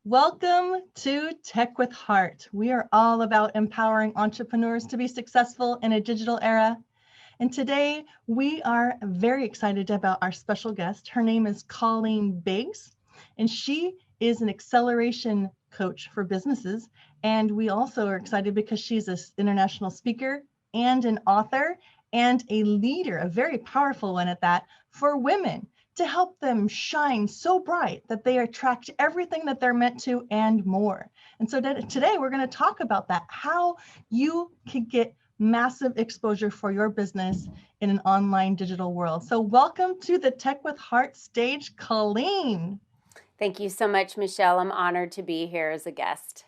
Welcome to Tech with Heart. We are all about empowering entrepreneurs to be successful in a digital era. And today we are very excited about our special guest. Her name is Colleen Biggs, and she is an acceleration coach for businesses. And we also are excited because she's an international speaker and an author and a leader, a very powerful one at that, for women, to help them shine so bright that they attract everything that they're meant to and more. And so today we're going to talk about that, how you can get massive exposure for your business in an online digital world. So welcome to the Tech with Heart stage, Colleen. Thank you so much, Michelle. I'm honored to be here as a guest.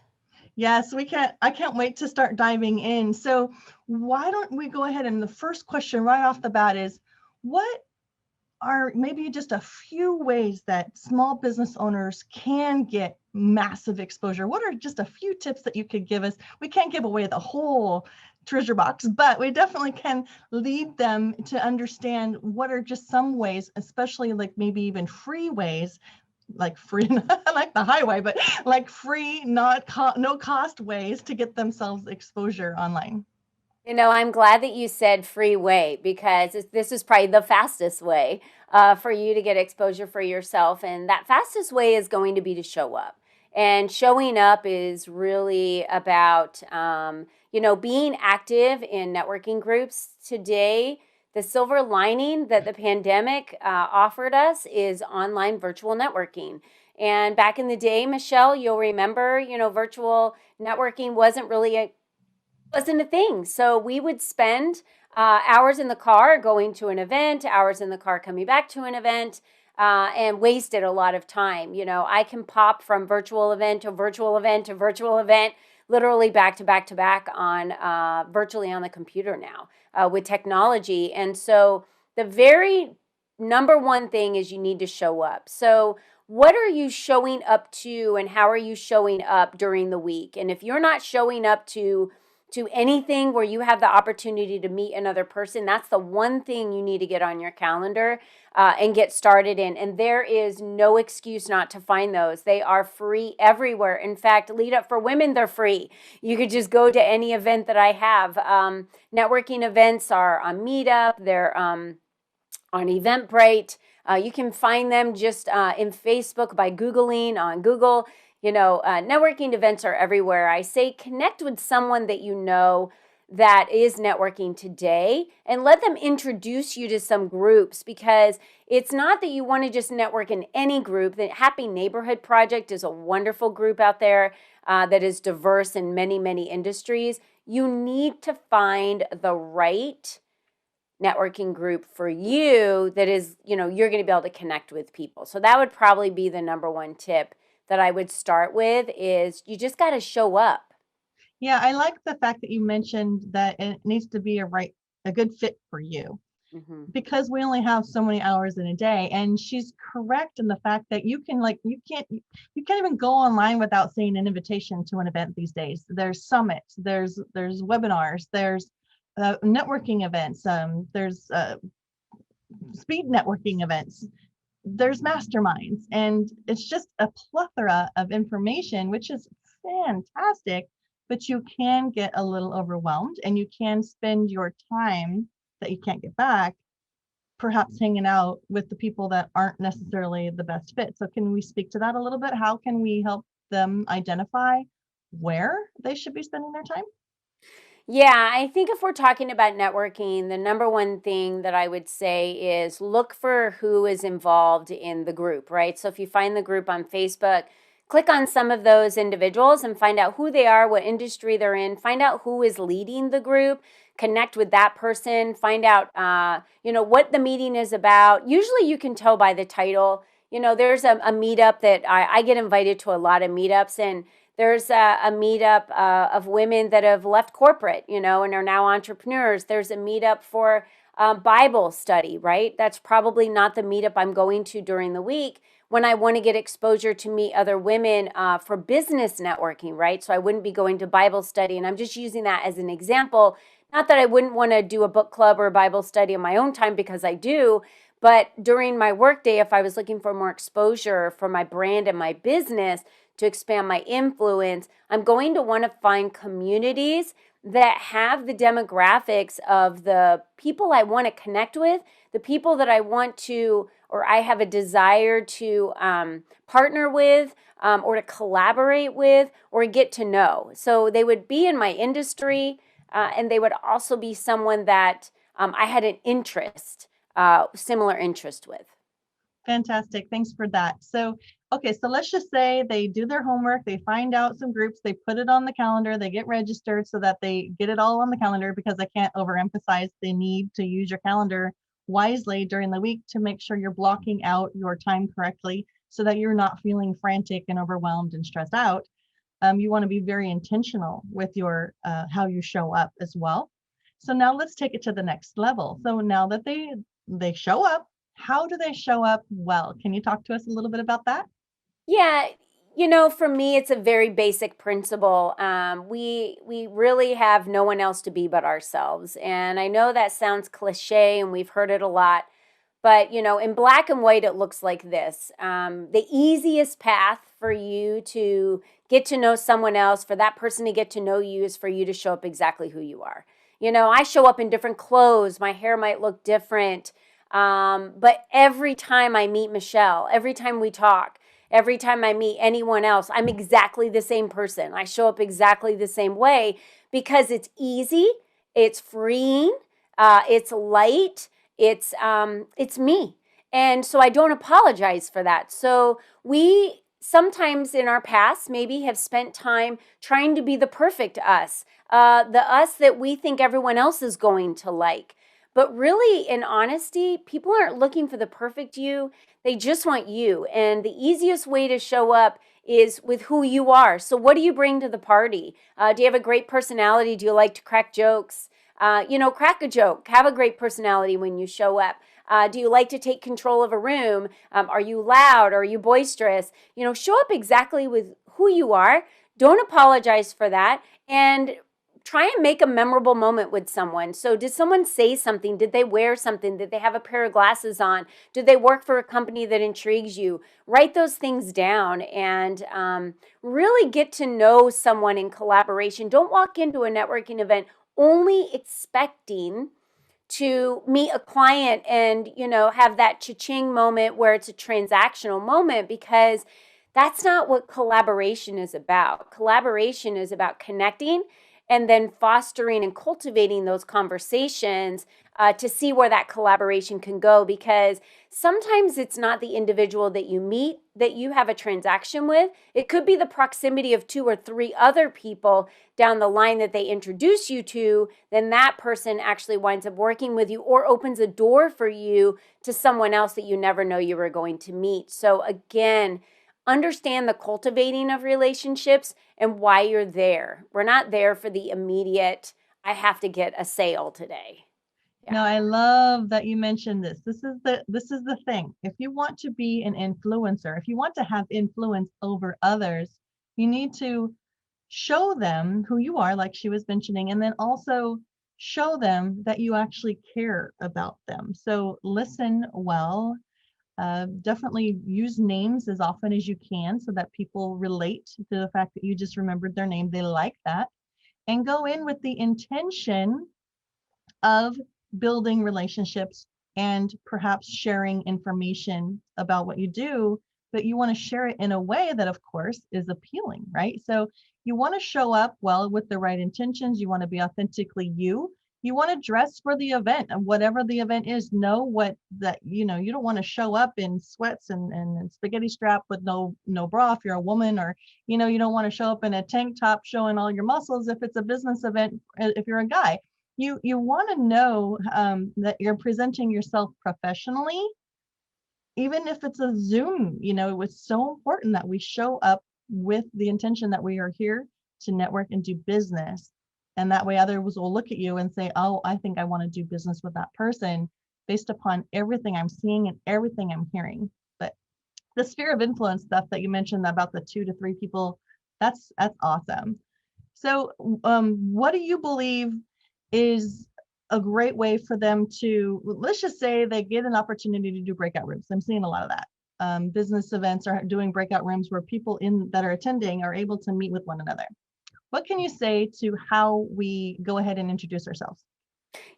Yes, I can't wait to start diving in. So why don't we go ahead, and the first question right off the bat is, what are maybe just a few ways that small business owners can get massive exposure? What are just a few tips that you could give us? We can't give away the whole treasure box, but we definitely can lead them to understand what are just some ways, especially like maybe even free ways, like free, like the highway, but like free, no cost ways to get themselves exposure online. You know, I'm glad that you said free way, because this is probably the fastest way for you to get exposure for yourself. And that fastest way is going to be to show up. And showing up is really about, being active in networking groups. Today, the silver lining that the pandemic offered us is online virtual networking. And back in the day, Michelle, you'll remember, virtual networking wasn't a thing. So we would spend hours in the car going to an event, hours in the car coming back to an event, and wasted a lot of time. I can pop from virtual event to virtual event to virtual event, literally back to back to back on virtually on the computer now with technology. And so the very number one thing is you need to show up. So what are you showing up to, and how are you showing up during the week? And if you're not showing up to anything where you have the opportunity to meet another person, that's the one thing you need to get on your calendar and get started in. And there is no excuse not to find those. They are free everywhere. In fact, Lead Up for Women, they're free. You could just go to any event that I have. Networking events are on Meetup. They're on Eventbrite. You can find them just in Facebook by Googling on Google. Networking events are everywhere. I say connect with someone that you know that is networking today, and let them introduce you to some groups, because it's not that you want to just network in any group. The Happy Neighborhood Project is a wonderful group out there that is diverse in many, many industries. You need to find the right networking group for you that is, you're going to be able to connect with people. So that would probably be the number one tip that I would start with, is you just got to show up. Yeah, I like the fact that you mentioned that it needs to be a good fit for you, because we only have so many hours in a day. And she's correct in the fact that you can't even go online without seeing an invitation to an event these days. There's summits, there's webinars, there's networking events, there's speed networking events, there's masterminds, and it's just a plethora of information, which is fantastic. But you can get a little overwhelmed, and you can spend your time that you can't get back perhaps hanging out with the people that aren't necessarily the best fit. So can we speak to that a little bit? How can we help them identify where they should be spending their time? Yeah, I think if we're talking about networking, the number one thing that I would say is look for who is involved in the group, right? So if you find the group on Facebook, click on some of those individuals and find out who they are, what industry they're in, find out who is leading the group, connect with that person, find out, what the meeting is about. Usually you can tell by the title. There's a meetup that I get invited to a lot of meetups, and There's a meetup of women that have left corporate, and are now entrepreneurs. There's a meetup for Bible study, right? That's probably not the meetup I'm going to during the week when I want to get exposure to meet other women for business networking, right? So I wouldn't be going to Bible study. And I'm just using that as an example. Not that I wouldn't want to do a book club or a Bible study in my own time, because I do. But during my workday, if I was looking for more exposure for my brand and my business to expand my influence, I'm going to want to find communities that have the demographics of the people I want to connect with, the people that I want to, or I have a desire to partner with, or to collaborate with, or get to know. So they would be in my industry, and they would also be someone that I had an interest, similar interest with. Fantastic. Thanks for that. So, okay, so let's just say they do their homework, they find out some groups, they put it on the calendar, they get registered so that they get it all on the calendar, because I can't overemphasize the need to use your calendar wisely during the week to make sure you're blocking out your time correctly so that you're not feeling frantic and overwhelmed and stressed out. You want to be very intentional with your how you show up as well. So now let's take it to the next level. So now that they show up, how do they show up well? Can you talk to us a little bit about that? Yeah, for me, it's a very basic principle. We really have no one else to be but ourselves, and I know that sounds cliche, and we've heard it a lot. But in black and white, it looks like this: the easiest path for you to get to know someone else, for that person to get to know you, is for you to show up exactly who you are. I show up in different clothes. My hair might look different. But every time I meet Michelle, every time we talk, every time I meet anyone else, I'm exactly the same person. I show up exactly the same way because it's easy, it's freeing, it's light, it's me. And so I don't apologize for that. So we sometimes in our past maybe have spent time trying to be the perfect us, the us that we think everyone else is going to like. But really, in honesty, people aren't looking for the perfect you. They just want you. And the easiest way to show up is with who you are. So what do you bring to the party? Do you have a great personality? Do you like to crack jokes? Crack a joke. Have a great personality when you show up. Do you like to take control of a room? Are you loud? Are you boisterous? Show up exactly with who you are. Don't apologize for that. And try and make a memorable moment with someone. So did someone say something? Did they wear something? Did they have a pair of glasses on? Did they work for a company that intrigues you? Write those things down and really get to know someone in collaboration. Don't walk into a networking event only expecting to meet a client and, have that cha-ching moment where it's a transactional moment, because that's not what collaboration is about. Collaboration is about connecting and then fostering and cultivating those conversations to see where that collaboration can go, because sometimes it's not the individual that you meet that you have a transaction with. It could be the proximity of 2 or 3 other people down the line that they introduce you to. Then that person actually winds up working with you or opens a door for you to someone else that you never know you were going to meet. So again, understand the cultivating of relationships and why you're there. We're not there for the immediate, I have to get a sale today. Yeah. No, I love that you mentioned this. This is the thing. If you want to be an influencer, if you want to have influence over others, you need to show them who you are, like she was mentioning, and then also show them that you actually care about them. So listen well. Definitely use names as often as you can so that people relate to the fact that you just remembered their name. They like that. And go in with the intention of building relationships and perhaps sharing information about what you do, but you want to share it in a way that, of course, is appealing, right? So you want to show up well with the right intentions. You want to be authentically you. You want to dress for the event, and whatever the event is, know what that, you don't want to show up in sweats and spaghetti strap with no bra if you're a woman, or, you don't want to show up in a tank top showing all your muscles if it's a business event, if you're a guy. You want to know that you're presenting yourself professionally, even if it's a Zoom. It's so important that we show up with the intention that we are here to network and do business. And that way others will look at you and say, oh, I think I want to do business with that person based upon everything I'm seeing and everything I'm hearing. But the sphere of influence stuff that you mentioned about the 2 to 3 people, that's awesome. So what do you believe is a great way for them to, let's just say they get an opportunity to do breakout rooms. I'm seeing a lot of that. Business events are doing breakout rooms where people that are attending are able to meet with one another. What can you say to how we go ahead and introduce ourselves?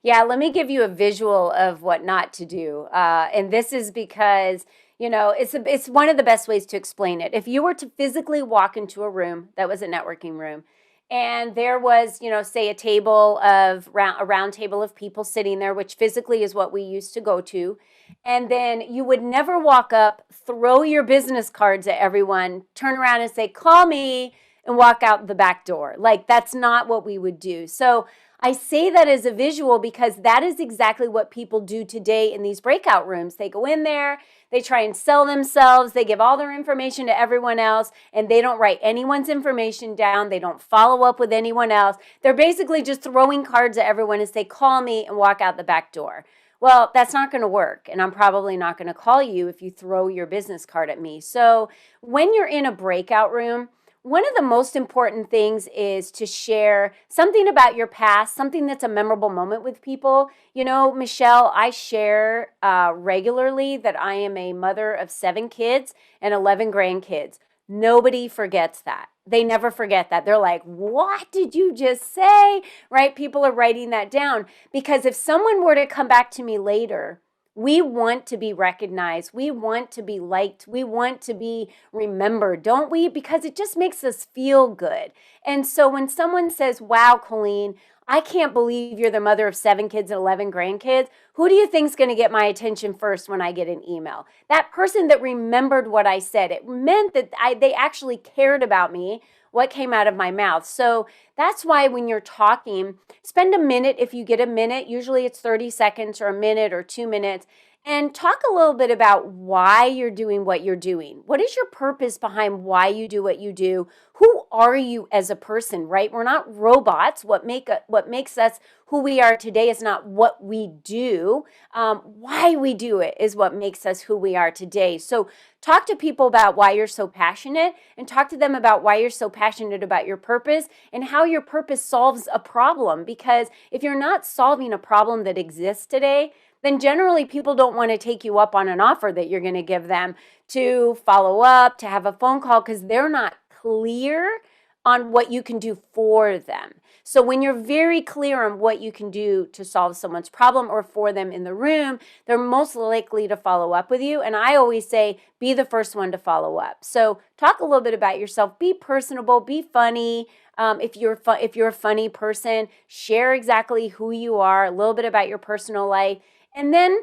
Yeah, let me give you a visual of what not to do. And this is because, it's one of the best ways to explain it. If you were to physically walk into a room that was a networking room, and there was, say a round table of people sitting there, which physically is what we used to go to. And then you would never walk up, throw your business cards at everyone, turn around and say, call me, and walk out the back door. Like, that's not what we would do. So I say that as a visual because that is exactly what people do today in these breakout rooms. They go in there, they try and sell themselves, they give all their information to everyone else, and they don't write anyone's information down. They don't follow up with anyone else. They're basically just throwing cards at everyone and say, call me, and walk out the back door. Well, that's not going to work, and I'm probably not going to call you if you throw your business card at me. So when you're in a breakout room, one of the most important things is to share something about your past, something that's a memorable moment with people. Michelle, I share regularly that I am a mother of 7 kids and 11 grandkids. Nobody forgets that. They never forget that. They're like, what did you just say? Right? People are writing that down because if someone were to come back to me later, we want to be recognized. We want to be liked. We want to be remembered, don't we? Because it just makes us feel good. And so when someone says, wow, Colleen, I can't believe you're the mother of 7 kids and 11 grandkids, who do you think is going to get my attention first when I get an email? That person that remembered what I said. It meant that they actually cared about me, what came out of my mouth. So that's why when you're talking, spend a minute if you get a minute. Usually it's 30 seconds or a minute or 2 minutes. And talk a little bit about why you're doing what you're doing. What is your purpose behind why you do what you do? Who are you as a person, right? We're not robots. What makes us who we are today is not what we do. Why we do it is what makes us who we are today. So talk to people about why you're so passionate and talk to them about why you're so passionate about your purpose and how your purpose solves a problem. Because if you're not solving a problem that exists today, then generally people don't want to take you up on an offer that you're going to give them to follow up, to have a phone call, because they're not clear on what you can do for them. So when you're very clear on what you can do to solve someone's problem or for them in the room, they're most likely to follow up with you. And I always say, be the first one to follow up. So talk a little bit about yourself. Be personable, be funny. If you're a funny person, share exactly who you are, a little bit about your personal life. And then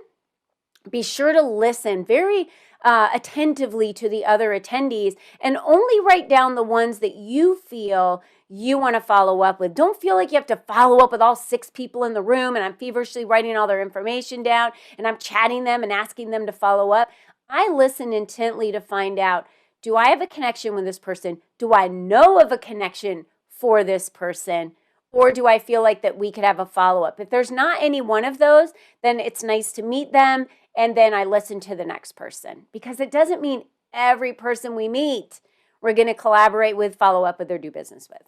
be sure to listen very attentively to the other attendees and only write down the ones that you feel you want to follow up with. Don't feel like you have to follow up with all 6 people in the room and I'm feverishly writing all their information down and I'm chatting them and asking them to follow up. I listen intently to find out, do I have a connection with this person? Do I know of a connection for this person? Or do I feel like that we could have a follow-up? If there's not any one of those, then it's nice to meet them, and then I listen to the next person. Because it doesn't mean every person we meet we're going to collaborate with, follow up with, or do business with.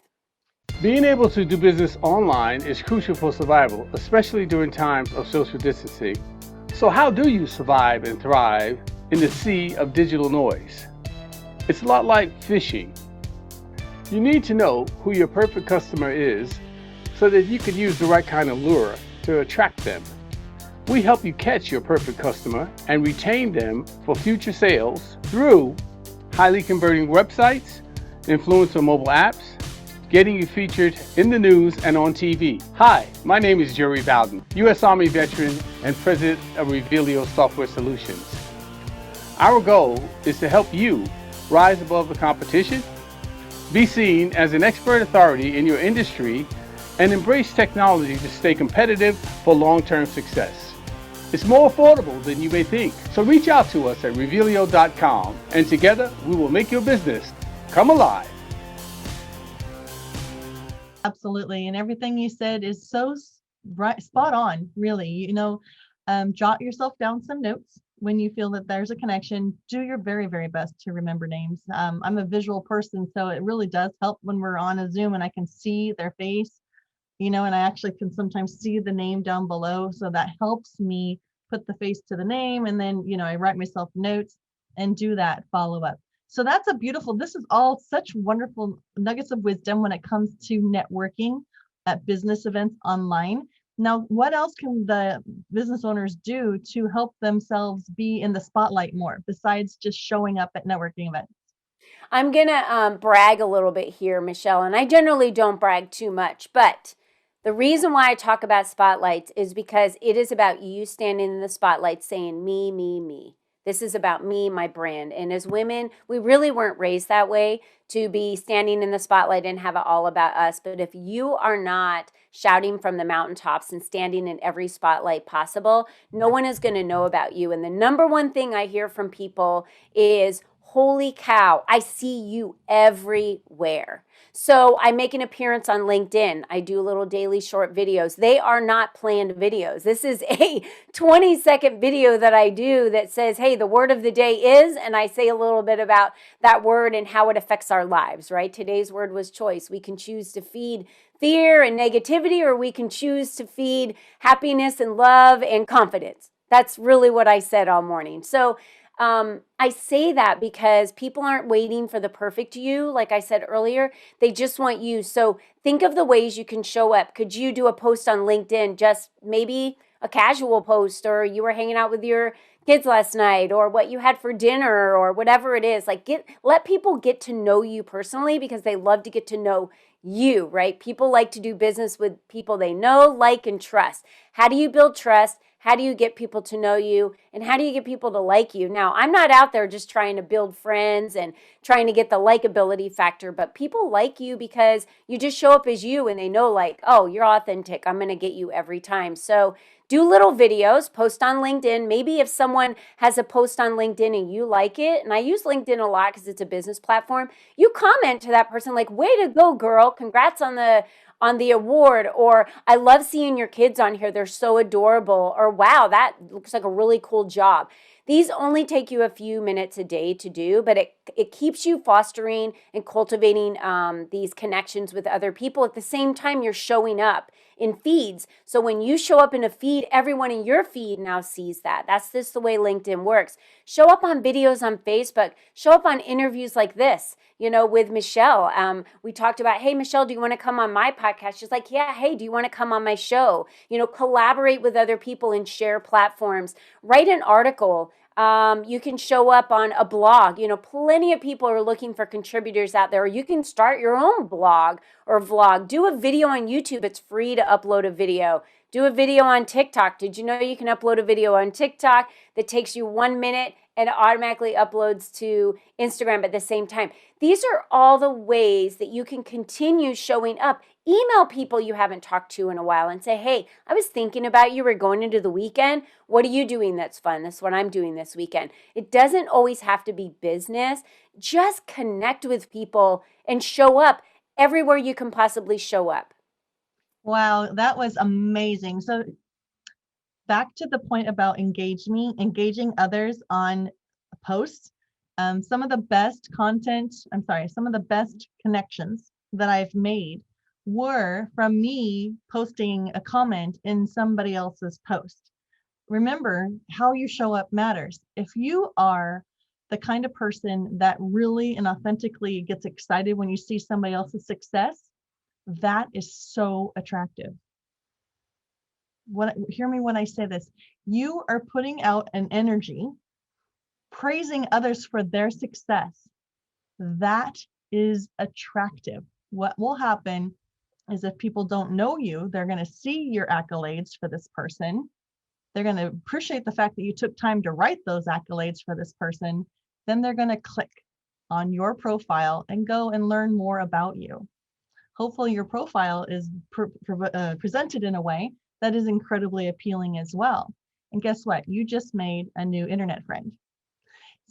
Being able to do business online is crucial for survival, especially during times of social distancing. So how do you survive and thrive in the sea of digital noise? It's a lot like fishing. You need to know who your perfect customer is so that you can use the right kind of lure to attract them. We help you catch your perfect customer and retain them for future sales through highly converting websites, influencer mobile apps, getting you featured in the news and on TV. Hi, my name is Jerry Bowden, U.S. Army veteran and president of Revelio Software Solutions. Our goal is to help you rise above the competition, be seen as an expert authority in your industry, and embrace technology to stay competitive for long-term success. It's more affordable than you may think. So reach out to us at revelio.com and together we will make your business come alive. Absolutely. And everything you said is so right, spot on, really. Jot yourself down some notes when you feel that there's a connection. Do your very, very best to remember names. I'm a visual person, so it really does help when we're on a Zoom and I can see their face, and I actually can sometimes see the name down below. So that helps me put the face to the name. And then, I write myself notes and do that follow up. So that's this is all such wonderful nuggets of wisdom when it comes to networking at business events online. Now, what else can the business owners do to help themselves be in the spotlight more besides just showing up at networking events? I'm going to brag a little bit here, Michelle, and I generally don't brag too much, but the reason why I talk about spotlights is because it is about you standing in the spotlight saying me, me, me. This is about me, my brand. And as women, we really weren't raised that way to be standing in the spotlight and have it all about us. But if you are not shouting from the mountaintops and standing in every spotlight possible, no one is going to know about you. And the number one thing I hear from people is, holy cow, I see you everywhere. So I make an appearance on LinkedIn. I do little daily short videos. They are not planned videos. This is a 20-second video that I do that says, hey, the word of the day is, and I say a little bit about that word and how it affects our lives, right? Today's word was choice. We can choose to feed fear and negativity, or we can choose to feed happiness and love and confidence. That's really what I said all morning. So I say that because people aren't waiting for the perfect you. Like I said earlier, they just want you. So think of the ways you can show up. Could you do a post on LinkedIn, just maybe a casual post, or you were hanging out with your kids last night, or what you had for dinner, or whatever it is? Like let people get to know you personally, because they love to get to know you, right? People like to do business with people they know, like, and trust. How do you build trust? How do you get people to know you? And how do you get people to like you? Now, I'm not out there just trying to build friends and trying to get the likability factor, but people like you because you just show up as you, and they know, like, oh, you're authentic. I'm going to get you every time. So do little videos, post on LinkedIn. Maybe if someone has a post on LinkedIn and you like it, and I use LinkedIn a lot because it's a business platform, you comment to that person like, way to go, girl. Congrats on the award, or I love seeing your kids on here. They're so adorable, or wow, that looks like a really cool job. These only take you a few minutes a day to do, but it keeps you fostering and cultivating these connections with other people. At the same time, you're showing up in feeds. So when you show up in a feed, everyone in your feed now sees that. That's just the way LinkedIn works. Show up on videos on Facebook. Show up on interviews like this, with Michelle. We talked about, hey, Michelle, do you want to come on my podcast? She's like, yeah, hey, do you want to come on my show? Collaborate with other people and share platforms. Write an article. You can show up on a blog. Plenty of people are looking for contributors out there. Or you can start your own blog or vlog. Do a video on YouTube. It's free to upload a video. Do a video on TikTok. Did you know you can upload a video on TikTok that takes you 1 minute and it automatically uploads to Instagram at the same time? These are all the ways that you can continue showing up. Email people you haven't talked to in a while and say, hey, I was thinking about you. We're going into the weekend. What are you doing that's fun? That's what I'm doing this weekend. It doesn't always have to be business. Just connect with people and show up everywhere you can possibly show up. Wow, that was amazing. So back to the point about engaging others on posts. Some of the best connections that I've made were from me posting a comment in somebody else's post. Remember, how you show up matters. If you are the kind of person that really and authentically gets excited when you see somebody else's success, that is so attractive. Hear me when I say this. You are putting out an energy, praising others for their success. That is attractive. What will happen is if people don't know you, they're going to see your accolades for this person. They're going to appreciate the fact that you took time to write those accolades for this person. Then they're going to click on your profile and go and learn more about you. Hopefully your profile is presented in a way that is incredibly appealing as well. And guess what? You just made a new internet friend.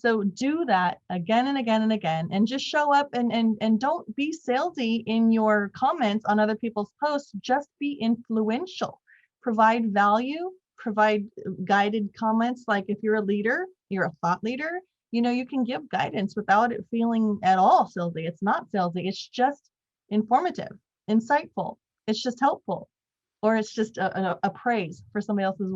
So do that again and again and again, and just show up and don't be salesy in your comments on other people's posts. Just be influential. Provide value, provide guided comments. Like if you're a leader, you're a thought leader, you can give guidance without it feeling at all salesy. It's not salesy. It's just informative, insightful. It's just helpful, or it's just a praise for somebody else's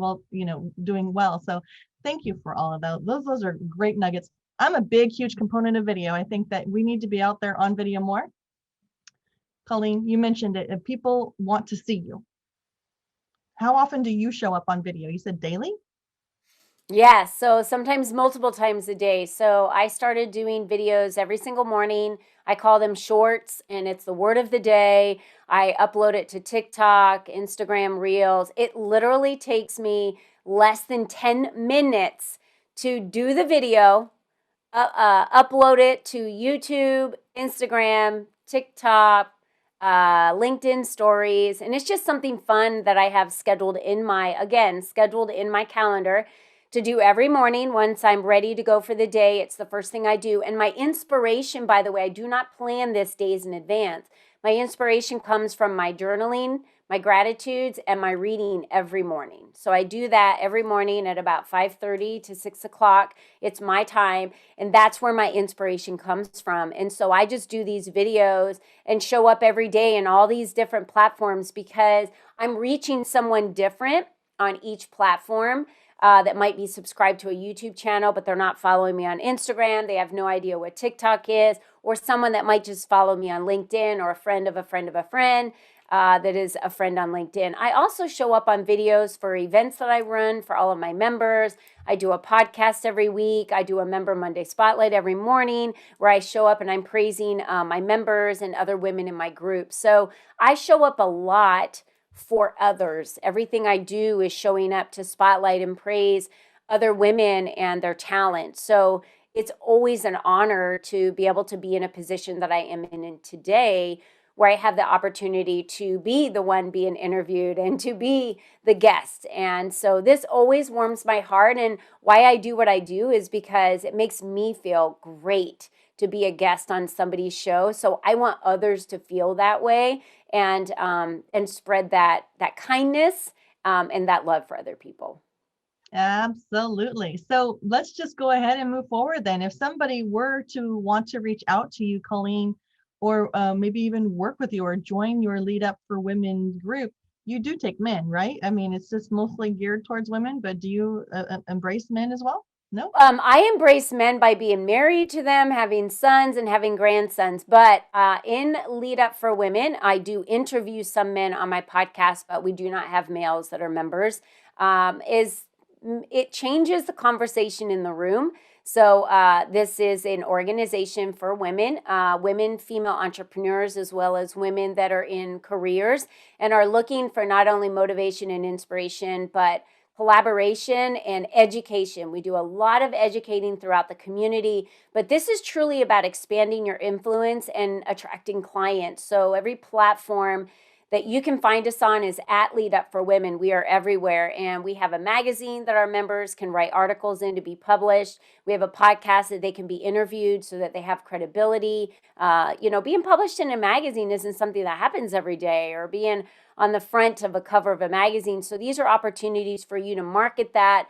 doing well. So thank you for all of those. Those are great nuggets. I'm a big, huge component of video. I think that we need to be out there on video more. Colleen, you mentioned it. If people want to see you, how often do you show up on video? You said daily? Yeah, so sometimes multiple times a day. So I started doing videos every single morning. I call them shorts, and it's the word of the day. I upload it to TikTok, Instagram Reels. It literally takes me less than 10 minutes to do the video, upload it to YouTube, Instagram, TikTok, LinkedIn stories. And it's just something fun that I have scheduled in my calendar to do every morning. Once I'm ready to go for the day, it's the first thing I do. And my inspiration, by the way, I do not plan this days in advance. My inspiration comes from my journaling, my gratitudes, and my reading every morning. So I do that every morning at about 5:30 to 6 o'clock. It's my time, and that's where my inspiration comes from. And so I just do these videos and show up every day in all these different platforms because I'm reaching someone different on each platform. That might be subscribed to a YouTube channel, but they're not following me on Instagram. They have no idea what TikTok is, or someone that might just follow me on LinkedIn, or a friend of a friend of a friend that is a friend on LinkedIn. I also show up on videos for events that I run for all of my members. I do a podcast every week. I do a Member Monday Spotlight every morning where I show up and I'm praising my members and other women in my group. So I show up a lot for others. Everything I do is showing up to spotlight and praise other women and their talent. So it's always an honor to be able to be in a position that I am in today, where I have the opportunity to be the one being interviewed and to be the guest. And so this always warms my heart. And why I do what I do is because it makes me feel great to be a guest on somebody's show. So I want others to feel that way and spread that kindness and that love for other people. Absolutely. So let's just go ahead and move forward then. If somebody were to want to reach out to you, Colleen, or maybe even work with you or join your Lead Up for Women group, you do take men, right? I mean, it's just mostly geared towards women, but do you embrace men as well? No? I embrace men by being married to them, having sons, and having grandsons. But in Lead Up for Women, I do interview some men on my podcast, but we do not have males that are members. It changes the conversation in the room. So this is an organization for women, female entrepreneurs, as well as women that are in careers and are looking for not only motivation and inspiration, but collaboration and education. We do a lot of educating throughout the community, but this is truly about expanding your influence and attracting clients. So every platform that you can find us on is at Lead Up for Women. We are everywhere, and we have a magazine that our members can write articles in to be published. We have a podcast that they can be interviewed so that they have credibility. Being published in a magazine isn't something that happens every day, or being on the front of a cover of a magazine. So these are opportunities for you to market that,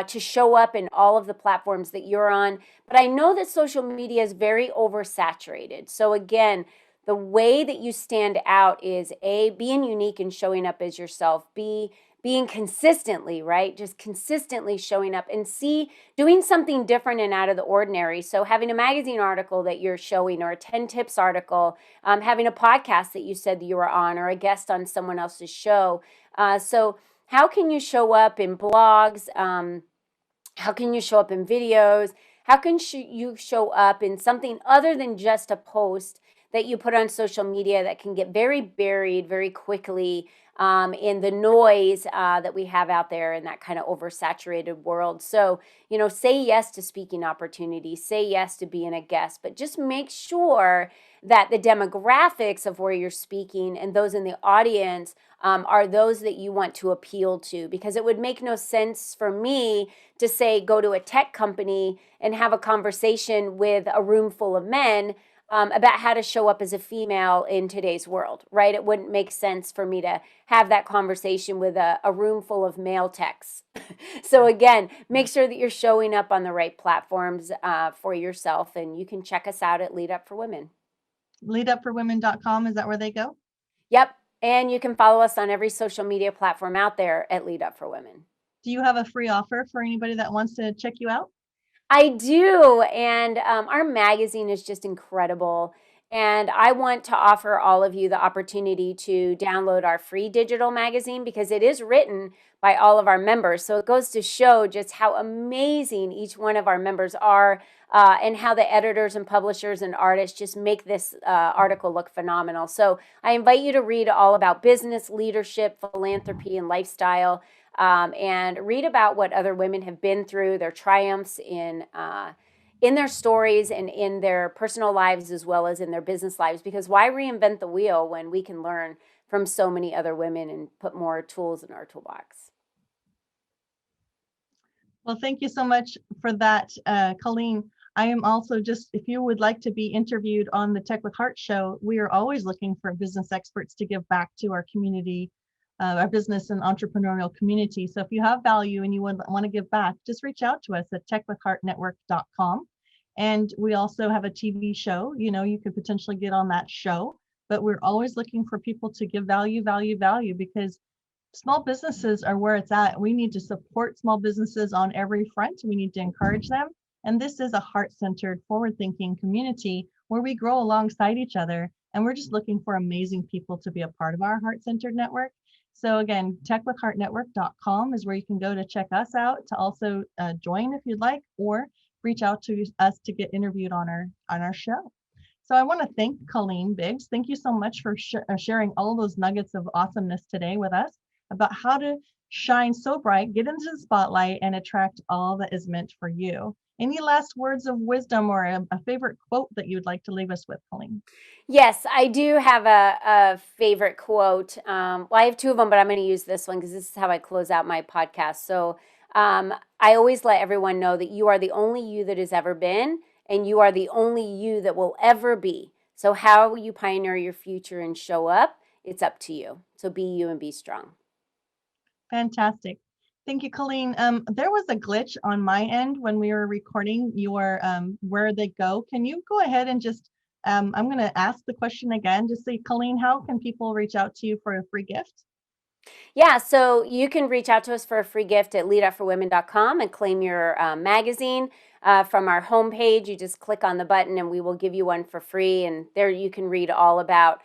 to show up in all of the platforms that you're on. But I know that social media is very oversaturated. So again, the way that you stand out is A, being unique and showing up as yourself, B, being consistently, right? Just consistently showing up, and C, doing something different and out of the ordinary. So having a magazine article that you're showing, or a 10 tips article, having a podcast that you said that you were on, or a guest on someone else's show. So how can you show up in blogs? How can you show up in videos? How can you show up in something other than just a post that you put on social media that can get very buried very quickly in the noise that we have out there in that kind of oversaturated world. So, say yes to speaking opportunities, say yes to being a guest, but just make sure that the demographics of where you're speaking and those in the audience are those that you want to appeal to, because it would make no sense for me to say go to a tech company and have a conversation with a room full of men about how to show up as a female in today's world, right? It wouldn't make sense for me to have that conversation with a room full of male techs. So again, make sure that you're showing up on the right platforms for yourself, and you can check us out at Lead Up for Women. Leadupforwomen.com, is that where they go? Yep. And you can follow us on every social media platform out there at Lead Up for Women. Do you have a free offer for anybody that wants to check you out? I do. And our magazine is just incredible. And I want to offer all of you the opportunity to download our free digital magazine, because it is written by all of our members. So it goes to show just how amazing each one of our members are, and how the editors and publishers and artists just make this article look phenomenal. So I invite you to read all about business, leadership, philanthropy, and lifestyle. And read about what other women have been through, their triumphs in their stories and in their personal lives as well as in their business lives. Because why reinvent the wheel when we can learn from so many other women and put more tools in our toolbox? Well, thank you so much for that, Colleen. I am also if you would like to be interviewed on the Tech with Heart show, we are always looking for business experts to give back to our community, our business and entrepreneurial community. So if you have value and you want to give back, just reach out to us at techwithheartnetwork.com. And we also have a TV show, you could potentially get on that show, but we're always looking for people to give value, because small businesses are where it's at. We need to support small businesses on every front. We need to encourage them. And this is a heart-centered, forward-thinking community where we grow alongside each other. And we're just looking for amazing people to be a part of our heart-centered network. So again, techwithheartnetwork.com is where you can go to check us out, to also join if you'd like, or reach out to us to get interviewed on our show. So I want to thank Colleen Biggs. Thank you so much for sharing all those nuggets of awesomeness today with us about how to shine so bright, get into the spotlight, and attract all that is meant for you. Any last words of wisdom or a favorite quote that you would like to leave us with, Colleen? Yes, I do have a favorite quote. Well, I have two of them, but I'm going to use this one because this is how I close out my podcast. So I always let everyone know that you are the only you that has ever been, and you are the only you that will ever be. So how you pioneer your future and show up, it's up to you. So be you and be strong. Fantastic. Thank you, Colleen. There was a glitch on my end when we were recording your Where They Go. Can you go ahead and just, I'm going to ask the question again. Just say, Colleen, how can people reach out to you for a free gift? Yeah, so you can reach out to us for a free gift at leadupforwomen.com and claim your magazine from our homepage. You just click on the button and we will give you one for free. And there you can read all about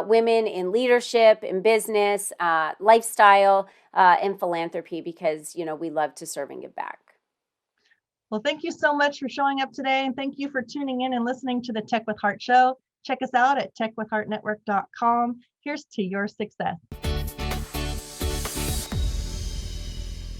women in leadership, in business, lifestyle, and philanthropy, because, we love to serve and give back. Well, thank you so much for showing up today. And thank you for tuning in and listening to the Tech with Heart show. Check us out at techwithheartnetwork.com. Here's to your success.